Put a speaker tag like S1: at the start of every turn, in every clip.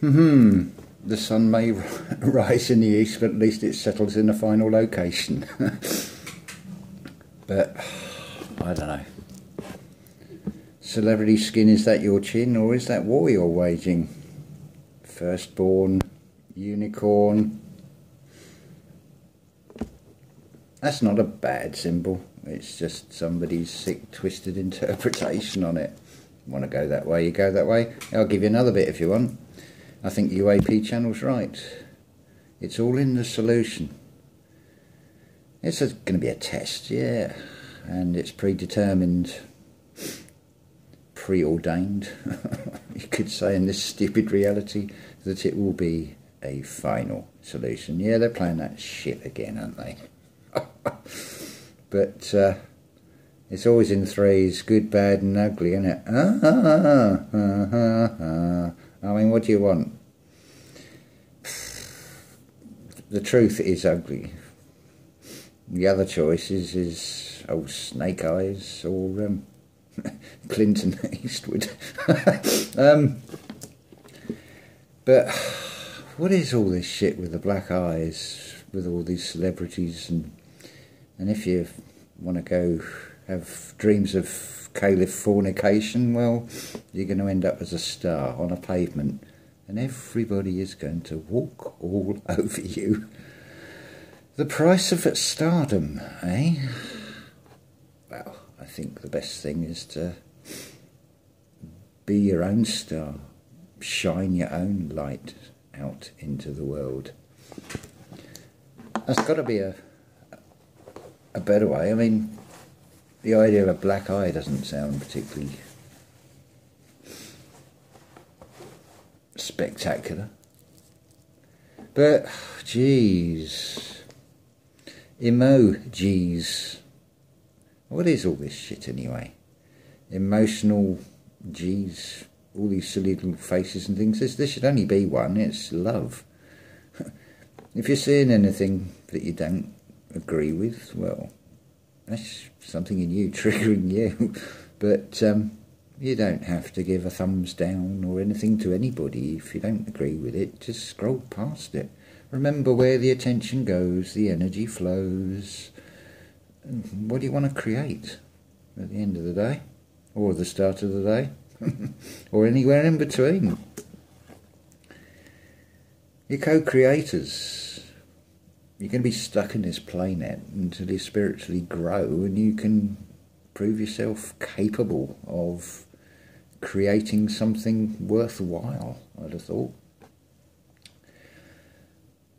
S1: The sun may rise in the east, but at least it settles in a final location. But, I don't know. Celebrity skin, is that your chin, or is that war you're waging? Firstborn, unicorn. That's not a bad symbol. It's just somebody's sick, twisted interpretation on it. Want to go that way, you go that way. I'll give you another bit if you want. I think UAP channel's right. It's all in the solution. It's going to be a test, yeah. And it's predetermined, preordained, you could say, in this stupid reality, that it will be a final solution. Yeah, they're playing that shit again, aren't they? But it's always in threes, good, bad and ugly, isn't it? I mean, what do you want? The truth is ugly. The other choices is old Snake Eyes or Clinton Eastwood. But what is all this shit with the black eyes, with all these celebrities, and if you want to go have dreams of Californication, well, you're going to end up as a star on a pavement, and everybody is going to walk all over you. The price of stardom, eh? Well, I think the best thing is to be your own star, shine your own light out into the world. That's got to be a better way. I mean, the idea of a black eye doesn't sound particularly spectacular. But, geez, emojis. What is all this shit anyway? Emotional, geez, all these silly little faces and things. This should only be one, it's love. If you're seeing anything that you don't agree with, well, that's something in you, triggering you. But you don't have to give a thumbs down or anything to anybody if you don't agree with it. Just scroll past it. Remember, where the attention goes, the energy flows. What do you want to create at the end of the day? Or the start of the day? Or anywhere in between? You're co-creators. You're going to be stuck in this playnet until you spiritually grow and you can prove yourself capable of creating something worthwhile, I'd have thought.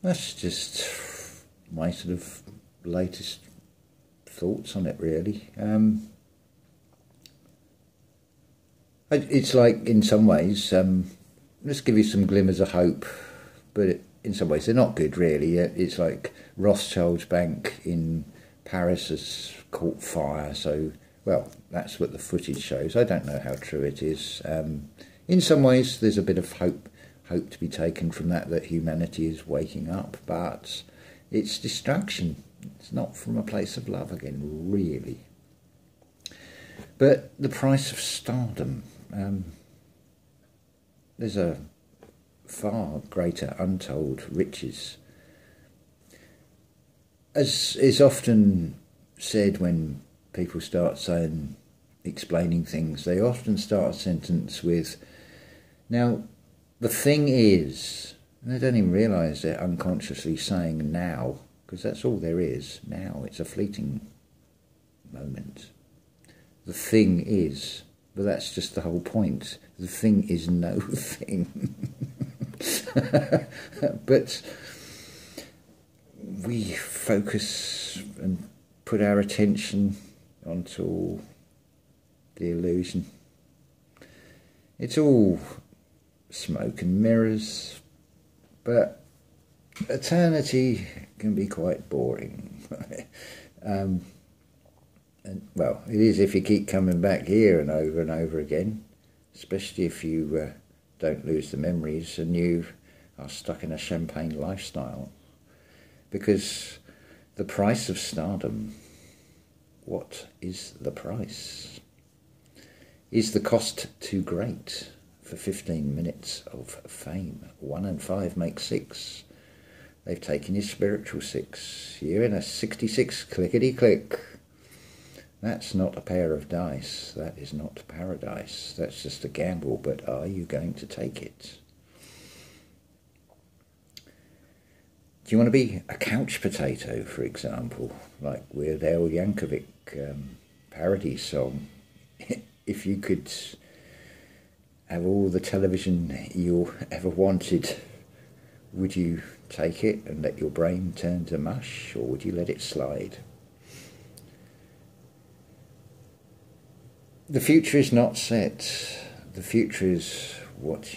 S1: That's just my sort of latest thoughts on it, really. It's like, in some ways, let's give you some glimmers of hope, but in some ways they're not good, really. It's like Rothschild's bank in Paris has caught fire, so, well, that's what the footage shows. I don't know how true it is. In some ways there's a bit of hope to be taken from that humanity is waking up, but it's destruction. It's not from a place of love again, really. But the price of stardom, there's a far greater untold riches. As is often said when people start explaining things, they often start a sentence with, now, the thing is, and they don't even realise they're unconsciously saying now, because that's all there is, now. It's a fleeting moment. The thing is, but that's just the whole point. The thing is no thing. But we focus and put our attention onto the illusion. It's all smoke and mirrors, but eternity can be quite boring. And, well, it is if you keep coming back here and over again, especially if you don't lose the memories and you are stuck in a champagne lifestyle. Because the price of stardom, what is the price? Is the cost too great for 15 minutes of fame. 1 and 5 make 6. They've taken your spiritual 6. You're in a 66 clickety-click. That's not a pair of dice. That is not paradise. That's just a gamble, but are you going to take it? Do you want to be a couch potato, for example, like Weird Al Yankovic parody song? If you could have all the television you ever wanted, would you take it and let your brain turn to mush, or would you let it slide? The future is not set. The future is what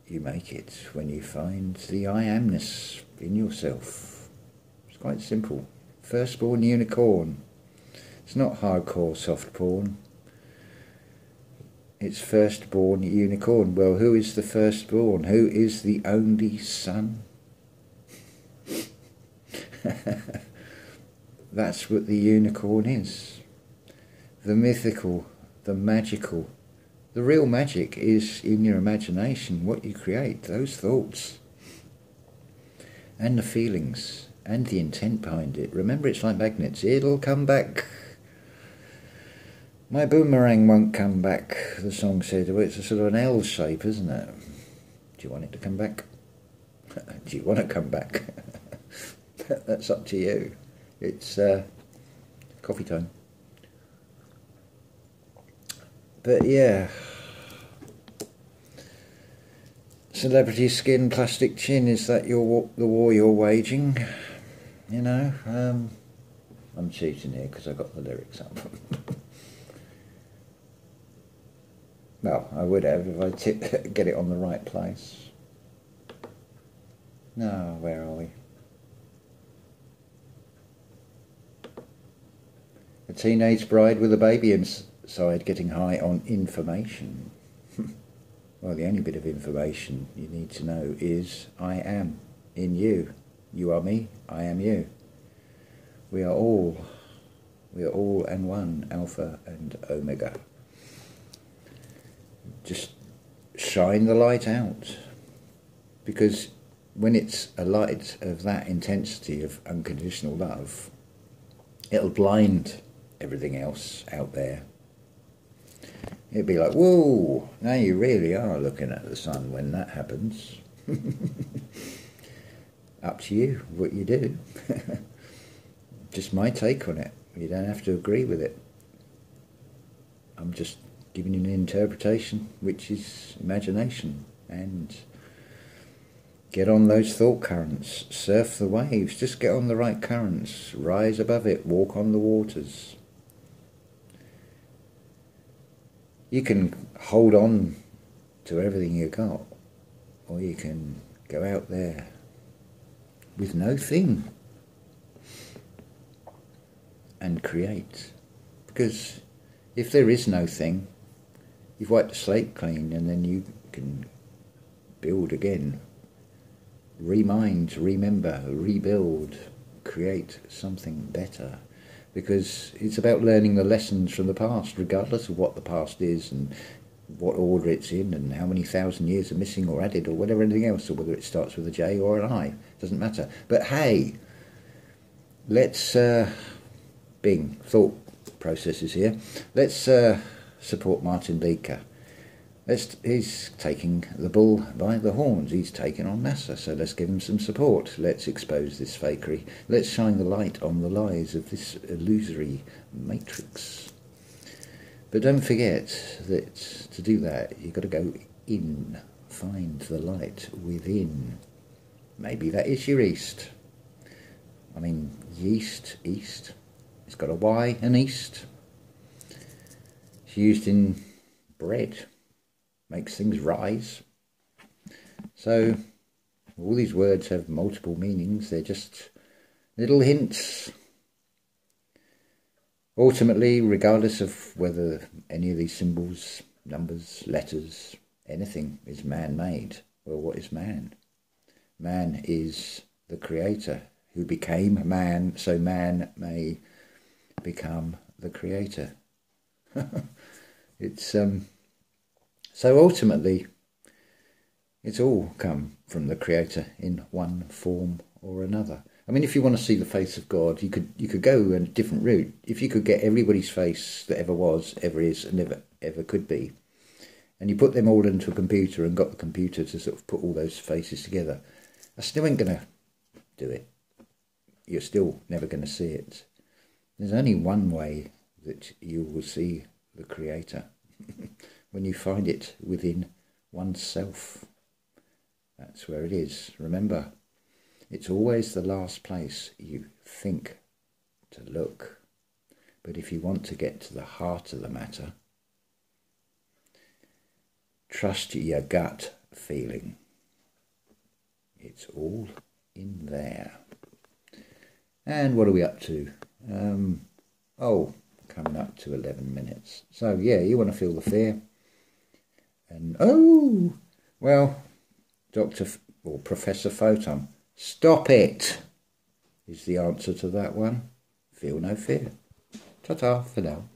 S1: you make it when you find the I amness in yourself. It's quite simple. Firstborn unicorn. It's not hardcore soft porn. It's firstborn unicorn. Well, who is the firstborn? Who is the only son? That's what the unicorn is. The mythical, the magical. The real magic is in your imagination, what you create, those thoughts. And the feelings, and the intent behind it. Remember, it's like magnets. It'll come back. My boomerang won't come back, the song said. Well, it's a sort of an L shape, isn't it? Do you want it to come back? Do you want to come back? That's up to you. It's coffee time. But yeah, celebrity skin, plastic chin, is that the war you're waging? You know, I'm cheating here because I got the lyrics up. Well, I would have if I get it on the right place. No, where are we? A teenage bride with a baby inside getting high on information. Well, the only bit of information you need to know is I am in you. You are me, I am you. We are all and one, Alpha and Omega. Just shine the light out, because when it's a light of that intensity of unconditional love, it'll blind everything else out there. It'll be like, whoa, now you really are looking at the sun when that happens. Up to you what you do. Just my take on it. You don't have to agree with it. I'm just giving you an interpretation, which is imagination. And get on those thought currents. Surf the waves. Just get on the right currents. Rise above it. Walk on the waters. You can hold on to everything you got, or you can go out there with no thing and create. Because if there is no thing, you've wiped the slate clean, and then you can build again. Remind, remember, rebuild, create something better. Because it's about learning the lessons from the past, regardless of what the past is and what order it's in and how many thousand years are missing or added or whatever, anything else, or whether it starts with a J or an I. Doesn't matter. But hey, let's, Bing, thought processes here. Let's support Martin Leaker. He's taking the bull by the horns. He's taken on NASA, so let's give him some support. Let's expose this fakery. Let's shine the light on the lies of this illusory matrix. But don't forget that to do that, you've got to go in, find the light within. Maybe that is your east. I mean, yeast, east. It's got a Y, an east. It's used in bread. Makes things rise. So all these words have multiple meanings. They're just little hints. Ultimately, regardless of whether any of these symbols, numbers, letters, anything is man-made, well, what is man? Man is the creator who became man, so man may become the creator. It's So ultimately, it's all come from the Creator in one form or another. I mean, if you want to see the face of God, you could go a different route. If you could get everybody's face that ever was, ever is, and ever could be, and you put them all into a computer and got the computer to sort of put all those faces together, I still ain't going to do it. You're still never going to see it. There's only one way that you will see the Creator, when you find it within oneself. That's where it is. Remember, it's always the last place you think to look. But if you want to get to the heart of the matter, trust your gut feeling. It's all in there. And what are we up to? Coming up to 11 minutes. So yeah, you want to feel the fear. And Dr. or Professor Photon, stop it, is the answer to that one. Feel no fear. Ta-ta for now.